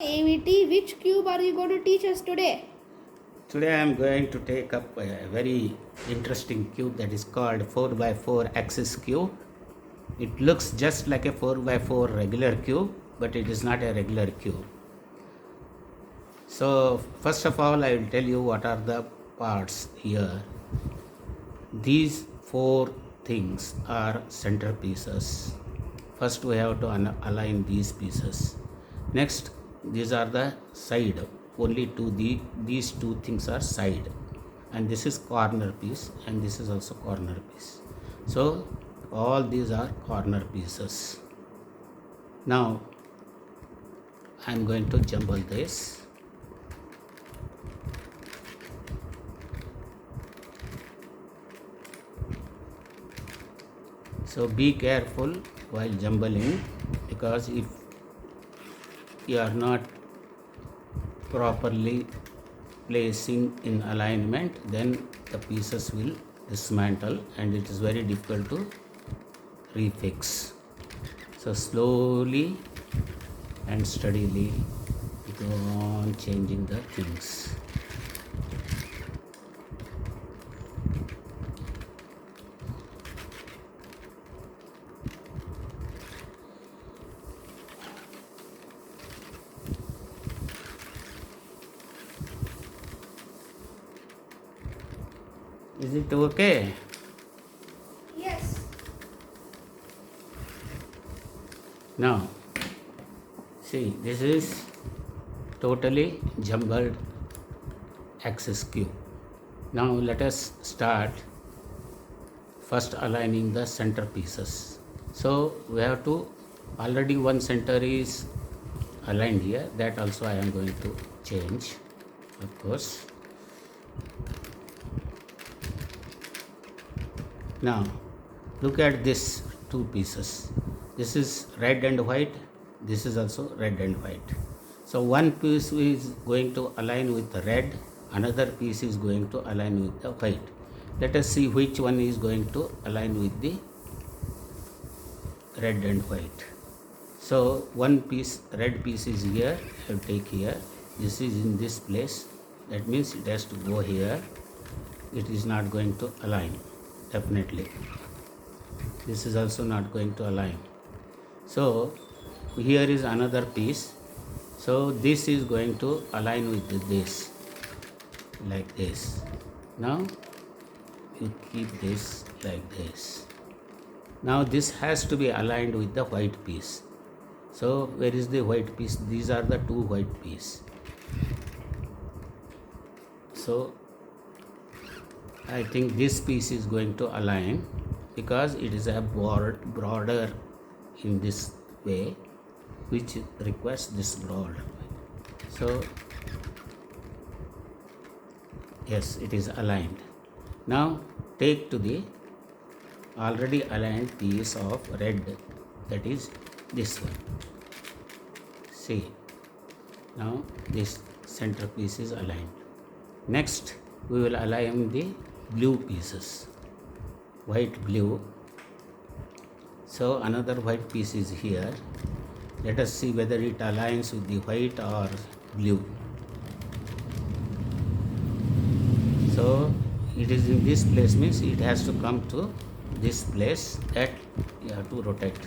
AVT, which cube are you going to teach us today? Today I am going to take up a very interesting cube that is called 4x4 axis cube. It looks just like a 4x4 regular cube, but it is not a regular cube. So first of all, I will tell you what are the parts here. These four things are centerpieces. First we have to align these pieces. Next, these are the side. Only these two things are side, and this is corner piece, and this is also corner piece. So all these are corner pieces. Now I am going to jumble this. So be careful while jumbling, because if you are not properly placing in alignment, then the pieces will dismantle and it is very difficult to refix. So slowly and steadily go on changing the things. Is it okay? Yes. Now, see, this is totally jumbled axis cube. Now let us start first aligning the center pieces. So we have to, already one center is aligned here, that also I am going to change, of course. Now look at this two pieces. This is red and white, this is also red and white. So one piece is going to align with the red, another piece is going to align with the white. Let us see which one is going to align with the red and white. So one piece, red piece is here, I will take here. This is in this place, that means it has to go here. It is not going to align. Definitely this is also not going to align. So here is another piece, so this is going to align with this, like this. Now you keep this like this. Now this has to be aligned with the white piece. So where is the white piece? These are the two white pieces. So I think this piece is going to align because it is a broader in this way, which requires this broad. So yes, it is aligned. Now take to the already aligned piece of red, that is this one. See, now this center piece is aligned. Next we will align the blue pieces, white, blue. So another white piece is here. Let us see whether it aligns with the white or blue. So it is in this place, means it has to come to this place, that you have to rotate.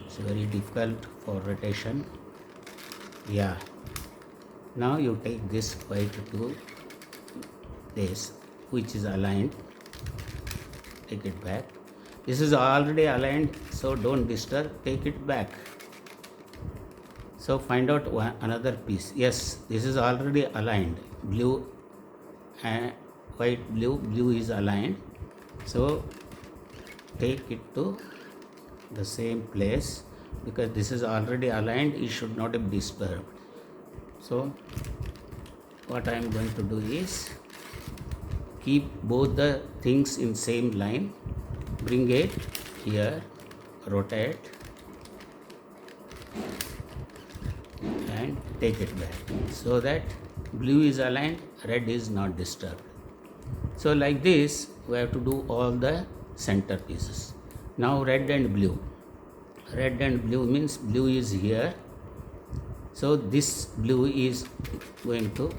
It's very difficult for rotation. Yeah. Now you take this white to this, which is aligned, take it back. This is already aligned, so don't disturb, take it back. So find out another piece. Yes, this is already aligned, blue and white, blue is aligned. So take it to the same place, because this is already aligned, it should not be disturbed. So what I am going to do is keep both the things in same line, bring it here, rotate and take it back, so that blue is aligned, red is not disturbed. So like this we have to do all the center pieces. Now red and blue. Red and blue means blue is here, So this blue is going to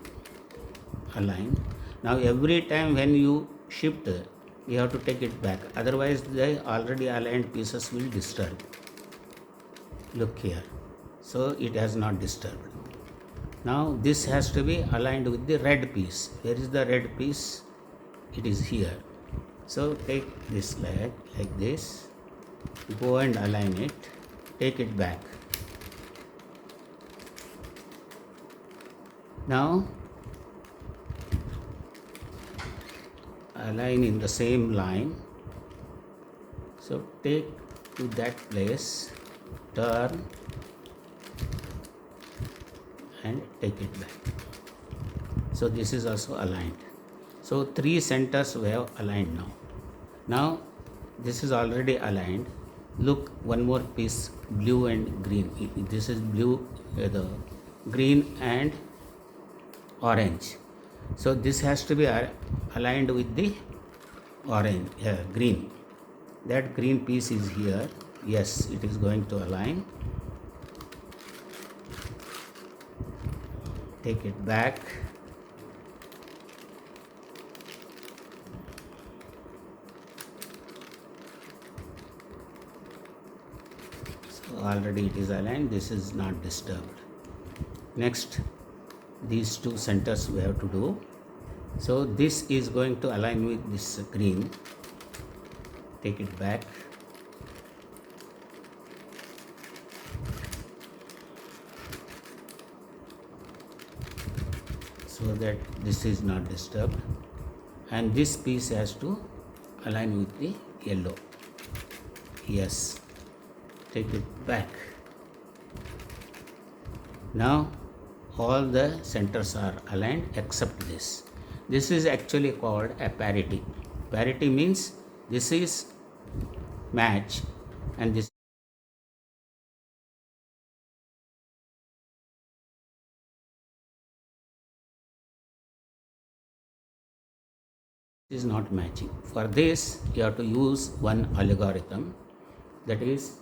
align. Now every time when you shift, you have to take it back, otherwise the already aligned pieces will disturb. Look here, so it has not disturbed. Now this has to be aligned with the red piece. Where is the red piece? It is here. So take this leg like this, go and align it, take it back. Now align in the same line. So take to that place, turn and take it back. So this is also aligned. So 3 centers we have aligned now. Now this is already aligned. Look, one more piece, blue and green. This is blue, the green and orange. So this has to be aligned with the orange, green. That green piece is here. Yes, it is going to align. Take it back. So already it is aligned. This is not disturbed. Next, these 2 centers we have to do. So this is going to align with this green. Take it back. So that this is not disturbed, and this piece has to align with the yellow. Yes, take it back. Now all the centers are aligned except this. This is actually called a parity. Parity means this is match and this is not matching. For this you have to use one algorithm, that is,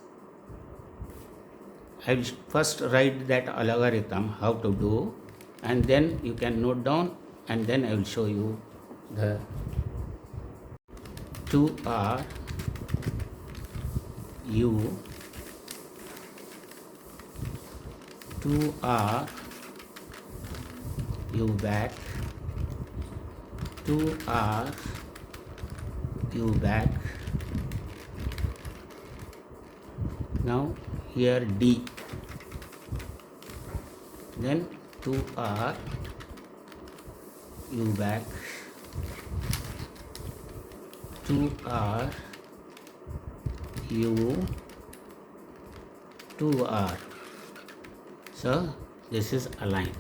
I will first write that algorithm how to do, and then you can note down, and then I will show you the 2R U 2R U back 2R U back. Now here D, then 2R U back 2R U 2R. So this is aligned.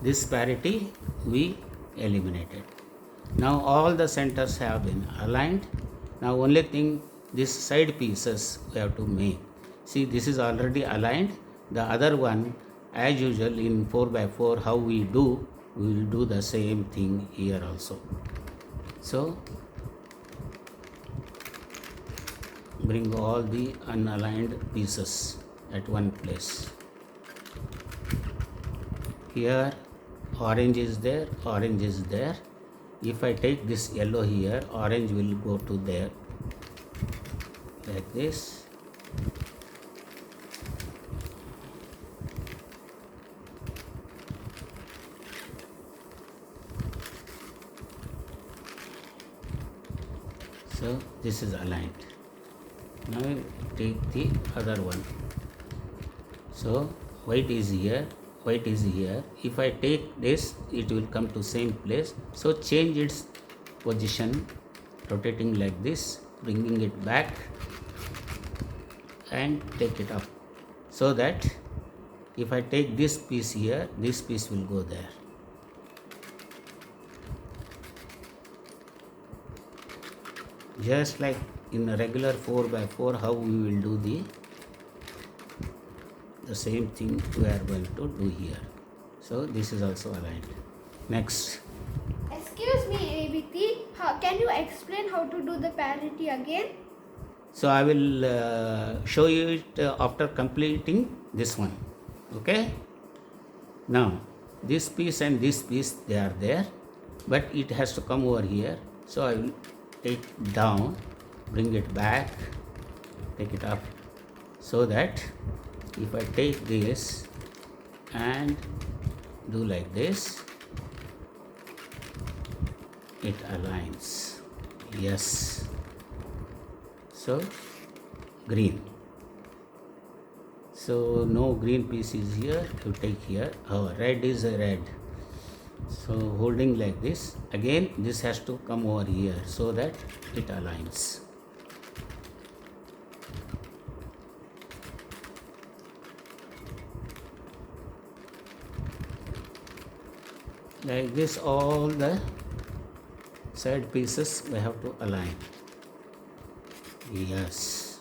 This parity we eliminated. Now all the centers have been aligned. Now only thing, this side pieces we have to make. See, this is already aligned. The other one, as usual in 4x4 how we do, we will do the same thing here also. So bring all the unaligned pieces at one place. Here orange is there, orange is there. If I take this yellow here, orange will go to there, like this. So this is aligned. Now I take the other one. So white is here, white is here. If I take this, it will come to same place. So change its position, rotating like this, bringing it back and take it up, so that if I take this piece here, this piece will go there. Just like in a regular 4x4 how we will do the same thing we are going to do here. So this is also aligned. Next. Excuse me, ABT. Can you explain how to do the parity again? So I will show you it after completing this one. Okay. Now this piece and this piece, they are there, but it has to come over here. So I will take down, bring it back, take it up, so that if I take this and do like this, it aligns. Yes. So green. So no green piece is here, you take here. Oh, red is a red. So holding like this, again this has to come over here so that it aligns. Like this, all the side pieces we have to align. Yes.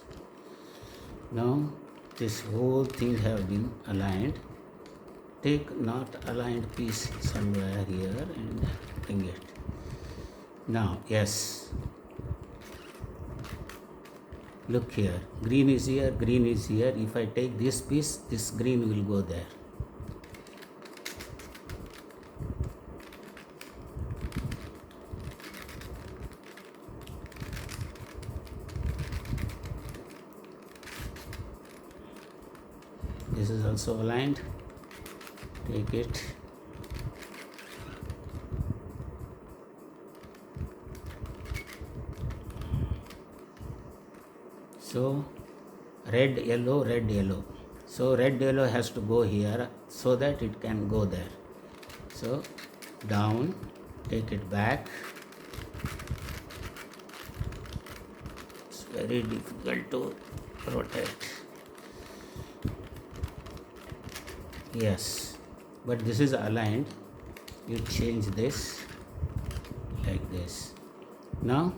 Now this whole thing have been aligned. Take not aligned piece somewhere here and bring it. Now, yes. Look here. Green is here, green is here. If I take this piece, this green will go there. This is also aligned. Take it. So red, yellow, red, yellow. So red, yellow has to go here so that it can go there. So down, take it back. It's very difficult to rotate. Yes, but this is aligned. You change this like this. Now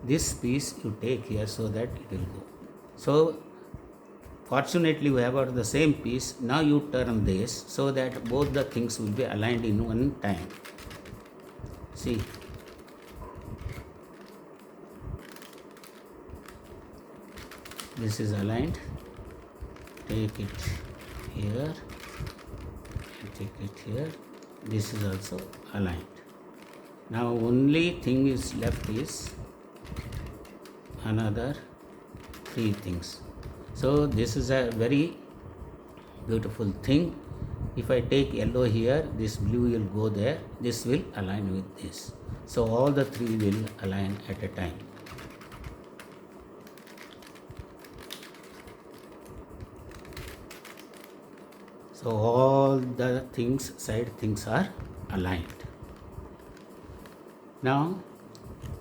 this piece you take here so that it will go. So fortunately we have got the same piece. Now you turn this so that both the things will be aligned in one time. See, this is aligned. Take it here and take it here. This is also aligned. Now only thing is left is another three things. So this is a very beautiful thing. If I take yellow here, this blue will go there, this will align with this. So all the three will align at a time. So all the things, side things are aligned. Now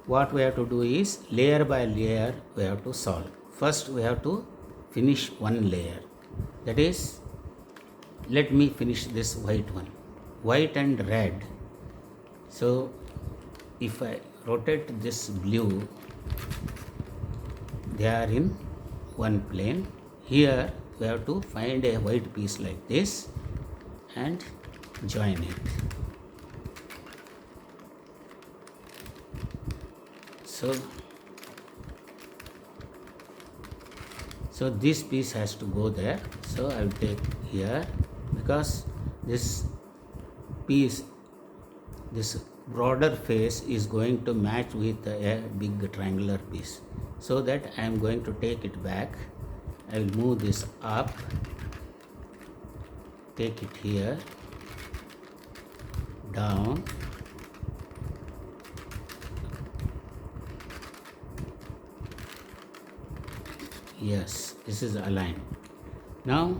what we have to do is layer by layer we have to solve. First we have to finish one layer. That is, let me finish this white one. White and red. So if I rotate this blue, they are in one plane. Here we have to find a white piece like this and join it. So this piece has to go there. So I will take here, because this piece, this broader face is going to match with a big triangular piece. So that I am going to take it back. I will move this up, take it here, down, yes, this is aligned. Now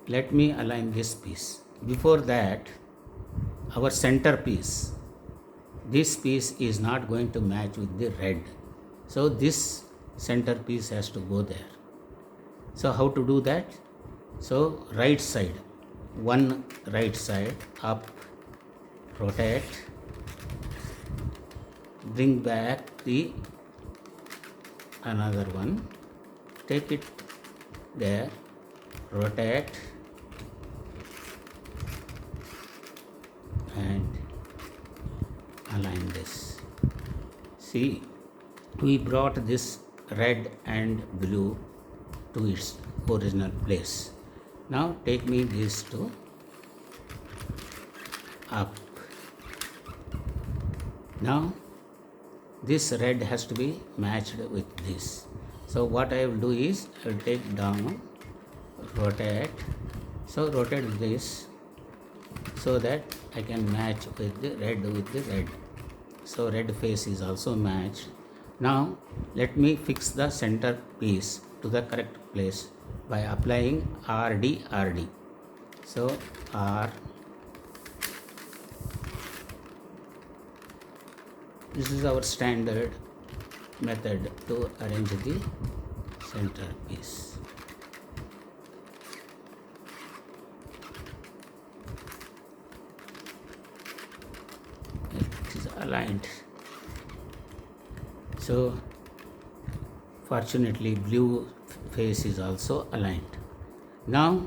let me align this piece. Before that, our center piece, this piece is not going to match with the red. So this center piece has to go there. So how to do that? So right side, one right side up, rotate, bring back the another one, take it there, rotate and align this. See, we brought this red and blue to its original place. Now take me these two up. Now this red has to be matched with this. So what I will do is I will take down, rotate. So rotate this so that I can match with the red with the red. So red face is also matched. Now let me fix the center piece to the correct place by applying RD. So R. This is our standard method to arrange the center piece. It is aligned. So fortunately blue face is also aligned. Now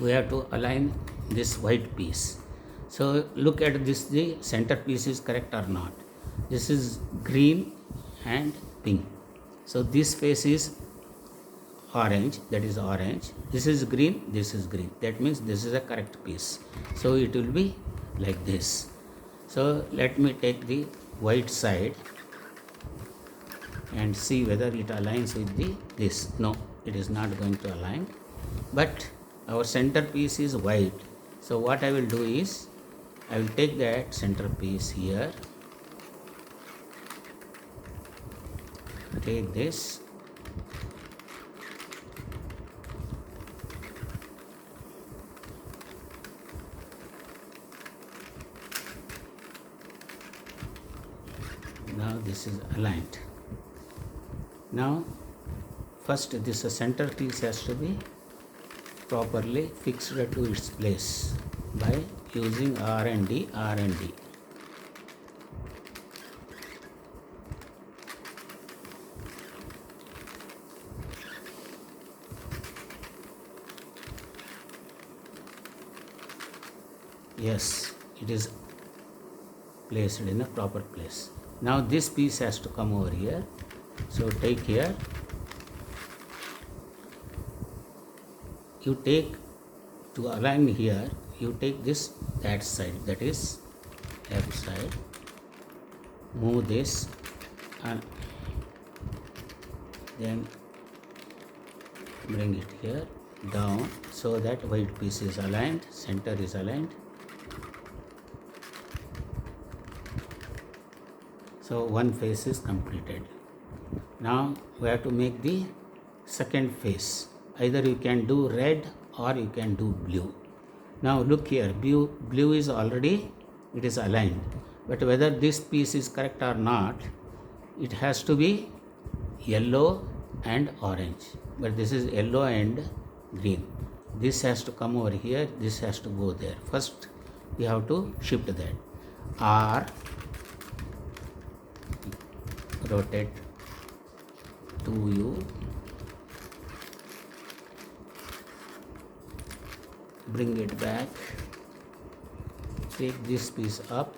we have to align this white piece. So look at this, the center piece is correct or not. This is green and pink. So this face is orange, that is orange. This is green, this is green. That means this is a correct piece. So it will be like this. So let me take the white side and see whether it aligns with this. No, it is not going to align. But our center piece is white. So what I will do is I will take that center piece here. Take this, now this is aligned. Now first this center piece has to be properly fixed to its place by using R and D. Yes, it is placed in a proper place. Now this piece has to come over here. So take here, you take to align here, you take this, that side, that is left side, move this and then bring it here down so that white piece is aligned, center is aligned. So one face is completed. Now we have to make the second face. Either you can do red or you can do blue. Now look here, blue is already, it is aligned. But whether this piece is correct or not, it has to be yellow and orange. But this is yellow and green. This has to come over here, this has to go there. First we have to shift that. R, rotate to you, bring it back, take this piece up,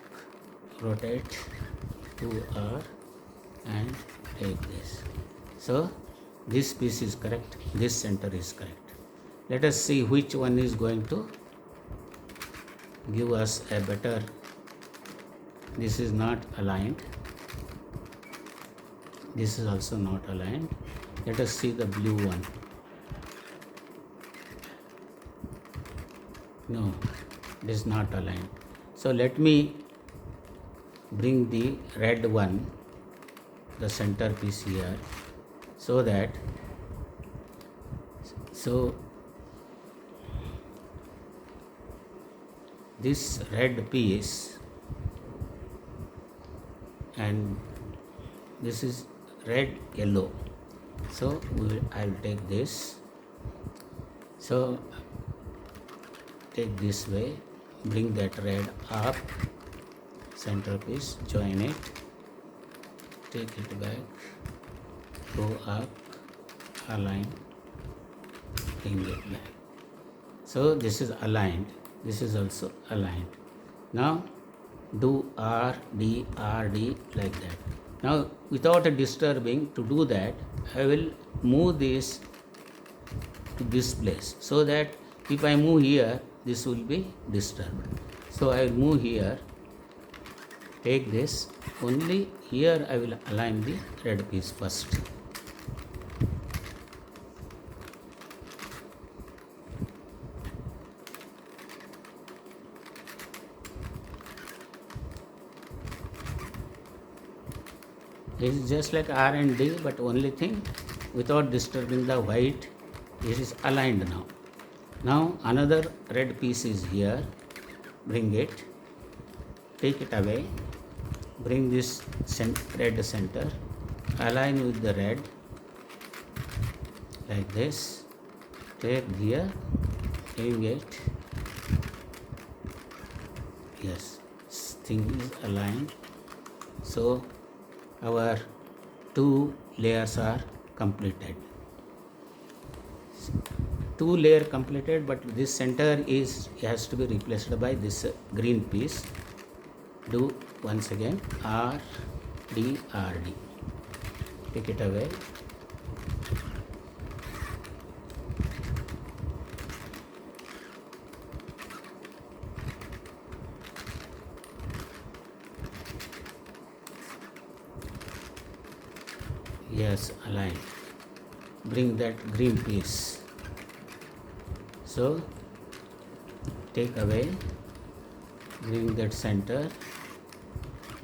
rotate to R and take this. So this piece is correct, this center is correct. Let us see which one is going to give us a better. This is not aligned. This is also not aligned. Let us see the blue one. No, it is not aligned. So let me bring the red one, the center piece here, so that, so this red piece and this is red yellow. So I will take this. So take this way, bring that red up, center piece, join it, take it back, go up, align, bring it back. So this is aligned, this is also aligned. Now do R, D like that. Now without disturbing, to do that I will move this to this place, so that if I move here this will be disturbed. So I will move here, take this, only here I will align the red piece first. It is just like R and D, but only thing, without disturbing the white, it is aligned now. Now another red piece is here, bring it, take it away, bring this red center, align with the red, like this, take here, bring it, yes, thing is aligned. So our two layers are completed. Two layer completed, but this center has to be replaced by this green piece. Do once again R D R D. Take it away. Yes, align. Bring that green piece. So take away, bring that center,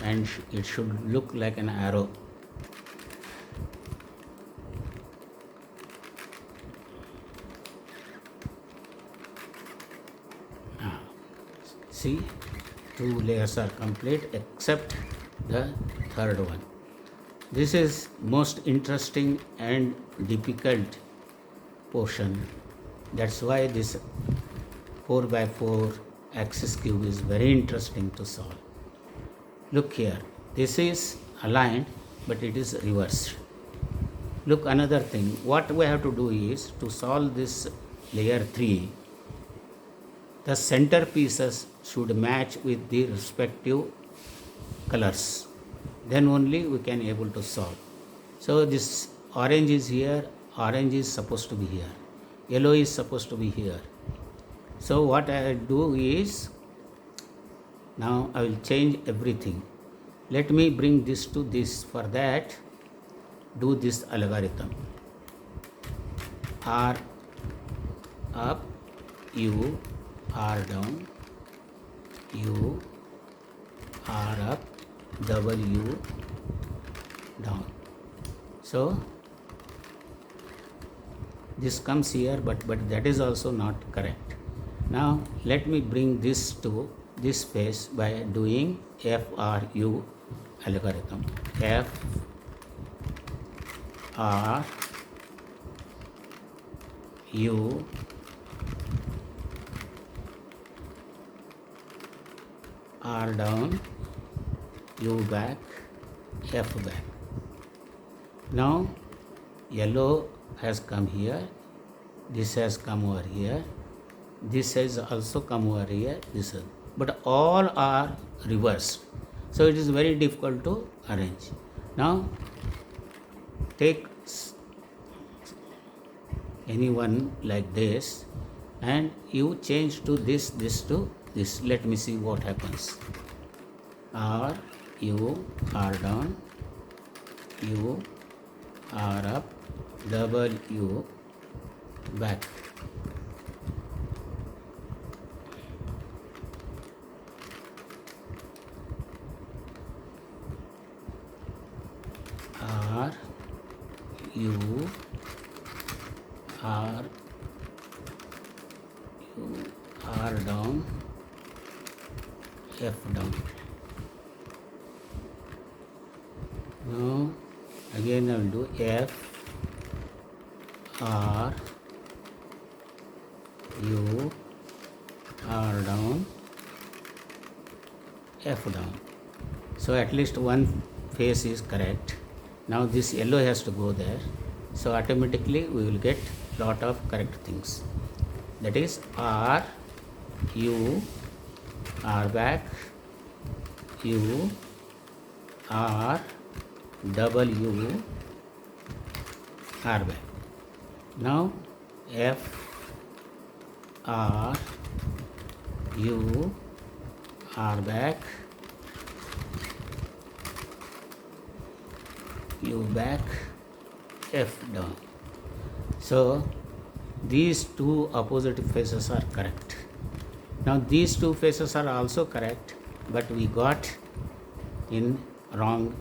and it should look like an arrow. See, two layers are complete except the third one. This is most interesting and difficult portion. That's why this 4x4 axis cube is very interesting to solve. Look here, this is aligned, but it is reversed. Look, another thing, what we have to do is to solve this layer 3, the center pieces should match with the respective colors. Then only we can able to solve. So this orange is here, orange is supposed to be here, yellow is supposed to be here. So what I do is, now I will change everything. Let me bring this to this. For that, do this algorithm. R up, U, R down, U, R up, W down. So this comes here, but that is also not correct. Now let me bring this to this space by doing FRU algorithm. F R U R down, U back, F back. Now yellow has come here, this has come over here, this has also come over here, this is, but all are reversed. So it is very difficult to arrange. Now take any one like this and you change to this to this. Let me see what happens. R, U, R down, U, R up, W back. R, U, R, U, R down, F down. Now again I will do F, R, U, R down, F down. So at least one face is correct. Now this yellow has to go there. So automatically we will get lot of correct things. That is R, U, R back, U, R, W, R back. Now F, R, U, R back, U back, F down. So these two opposite faces are correct. Now these two faces are also correct, but we got in wrong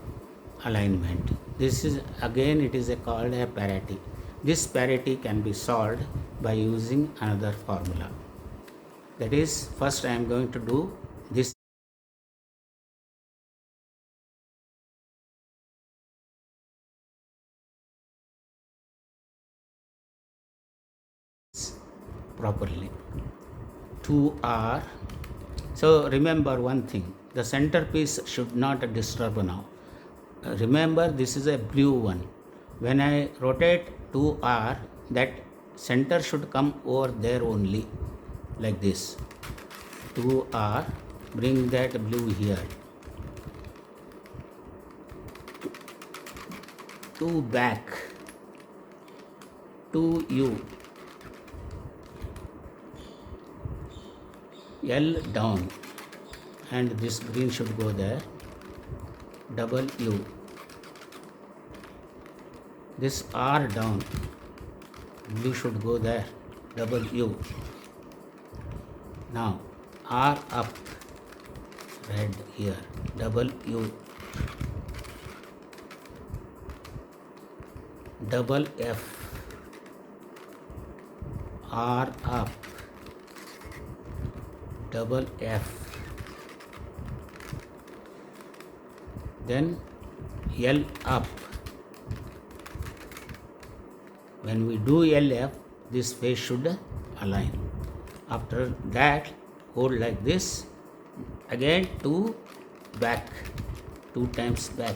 alignment. This is again, it is called a parity. This parity can be solved by using another formula. That is, first I am going to do this properly. 2R. So remember one thing, the centerpiece should not disturb now. Remember, this is a blue one. When I rotate 2R, that center should come over there only, like this. 2R, bring that blue here. 2 back, 2U, L down, and this green should go there, double U, this R down, blue should go there, double U. Now R up, red here, double U, double F, R up, double F, then L up. When we do LF, this face should align. After that, hold like this, again 2 back, 2 times back.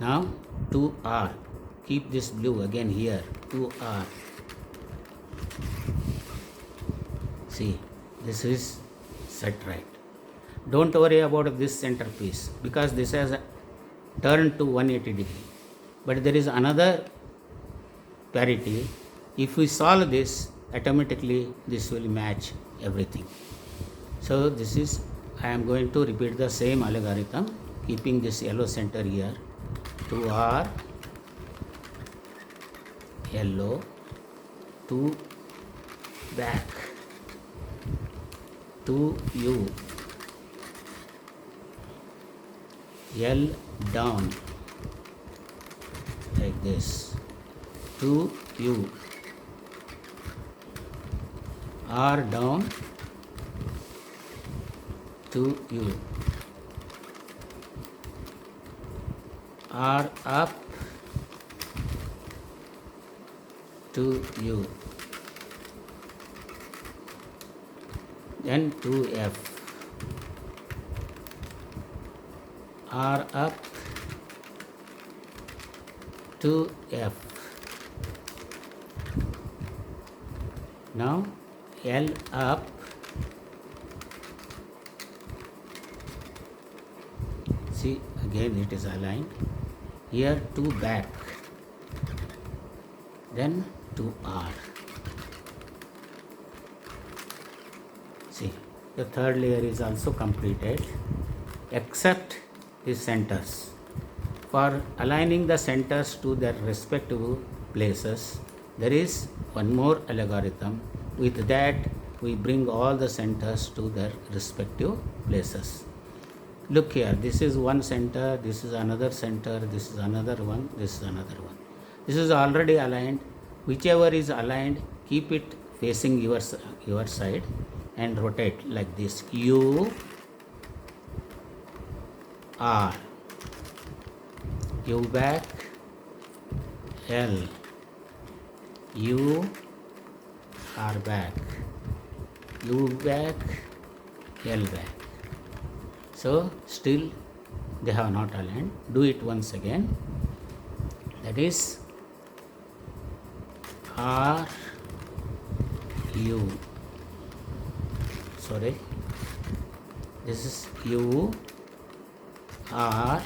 Now 2R, keep this blue again here, 2R. See, this is set right. Don't worry about this centerpiece because this has turned to 180 degree. But there is another parity. If we solve this, automatically this will match everything. So this is, I am going to repeat the same algorithm, keeping this yellow center here. 2R, yellow, 2 back, 2U, L down, like this, 2U, R down, 2U, R up, 2U, then 2F, R up, 2F. Now L up, see again it is aligned, here 2 back, then 2R. See, the third layer is also completed except the centers. For aligning the centers to their respective places, there is one more algorithm. With that, we bring all the centers to their respective places. Look here, this is one center, this is another center, this is another one, this is another one. This is already aligned. Whichever is aligned, keep it facing your side and rotate like this. U, R, U back, L, U, R back, U back, L back. So still they have not aligned. Do it once again. That is R, U, sorry, this is U, R,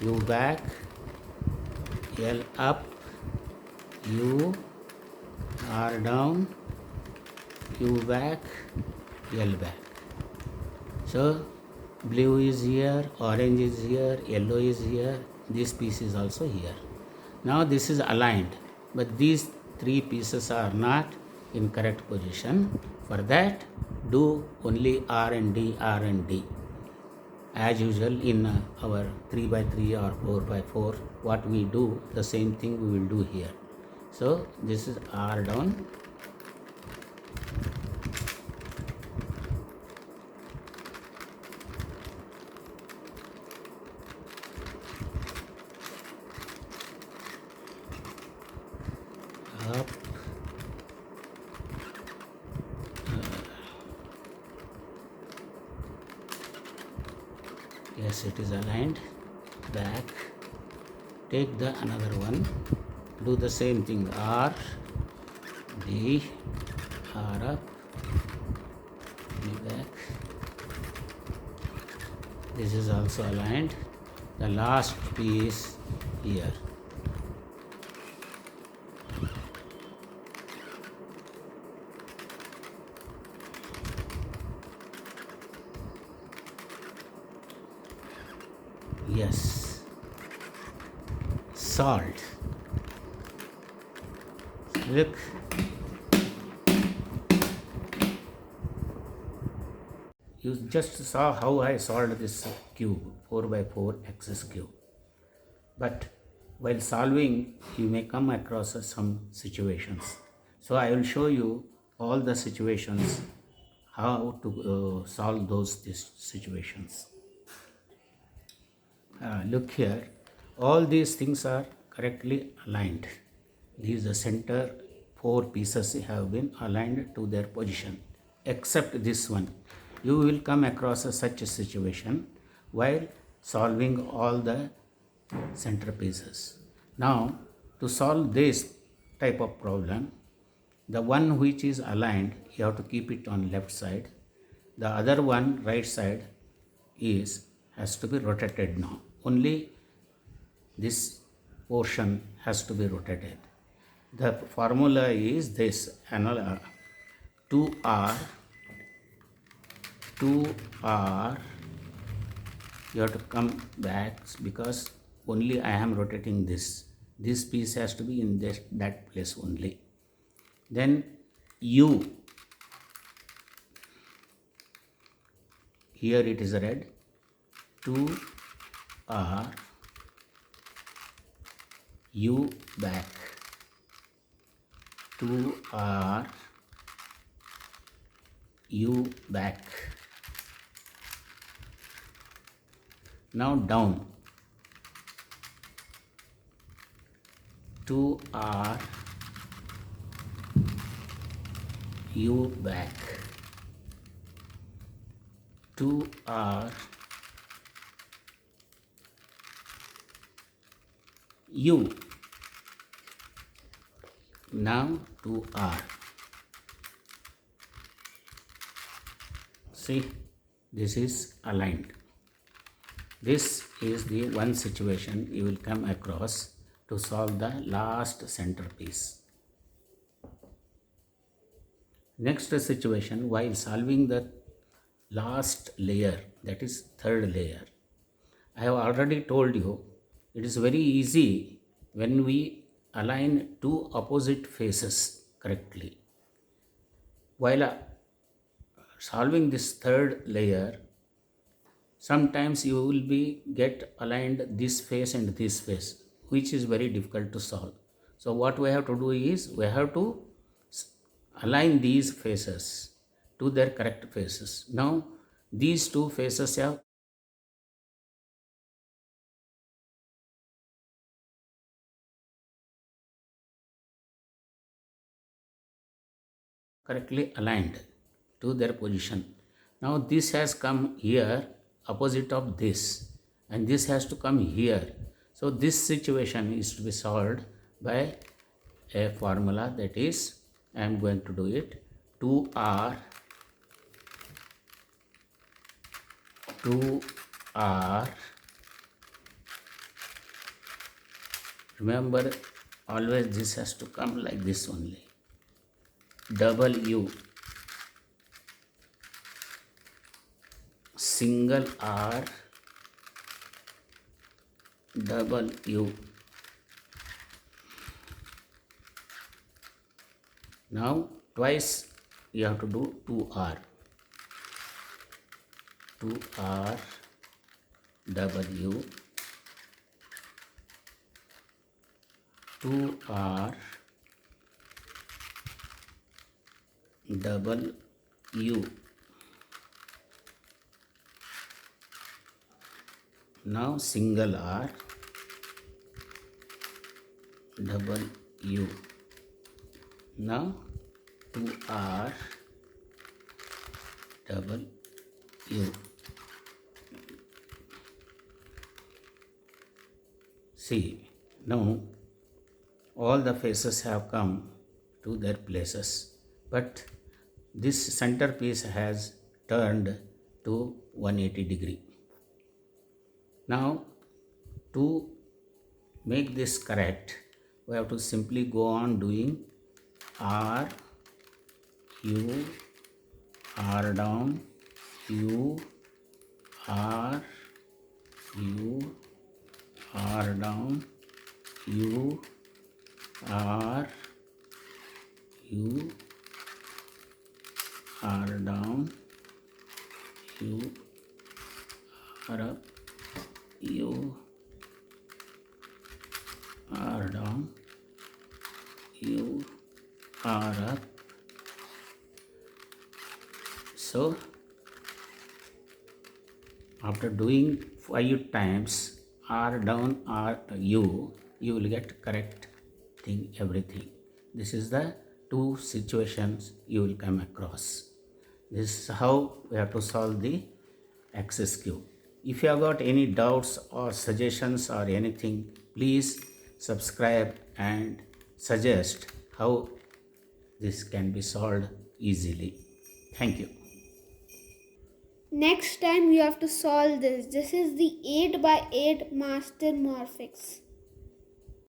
U back, L up, U, R down, U back, L back. So blue is here, orange is here, yellow is here, this piece is also here. Now this is aligned, but these three pieces are not in correct position. For that, do only R and D, R and D. As usual in our 3 by 3 or 4 by 4, what we do, the same thing we will do here. So this is R down, up, yes, it is aligned, back, take the another one, do the same thing, R, D, R up, D back, this is also aligned, the last piece here. Yes, salt. Look, you just saw how I solved this cube, 4 by 4 axis cube. But while solving, you may come across some situations. So I will show you all the situations, how to solve these situations. Look here, all these things are correctly aligned. These the center 4 pieces have been aligned to their position, except this one. You will come across such a situation while solving all the center pieces. Now, to solve this type of problem, the one which is aligned, you have to keep it on left side. The other one, right side, has to be rotated now. Only this portion has to be rotated. The formula is this, 2R, you have to come back because only I am rotating this. This piece has to be in that place only. Then U, here it is red, 2R, U back, 2R, U back. Now down, 2R, U back, 2R, U. Now 2R. See, this is aligned. This is the one situation you will come across to solve the last centerpiece. Next situation, while solving the last layer, that is third layer, I have already told you it is very easy when we align two opposite faces correctly. While solving this third layer, sometimes you will get aligned this face and this face, which is very difficult to solve. So what we have to do is we have to align these faces to their correct faces. Now these two faces have correctly aligned to their position. Now this has come here opposite of this, and this has to come here. So this situation is to be solved by a formula, that is, I am going to do it, 2R, remember always this has to come like this only, double U, single R double U. Now twice you have to do 2R. 2R double U. 2R double U. Now single R double U. Now 2R double U. See, now all the faces have come to their places, but this centerpiece has turned to 180 degree. Now to make this correct, we have to simply go on doing R, U, R down, U, R, U, R down, U, R, U, R down, U, R up, U, R down, U, R up. So after doing 5 times R down, R U, you will get correct thing, everything. This is the 2 situations you will come across. This is how we have to solve the axis cube. If you have got any doubts or suggestions or anything, please subscribe and suggest how this can be solved easily. Thank you. Next time you have to solve this. This is the 8 by 8 master morphics.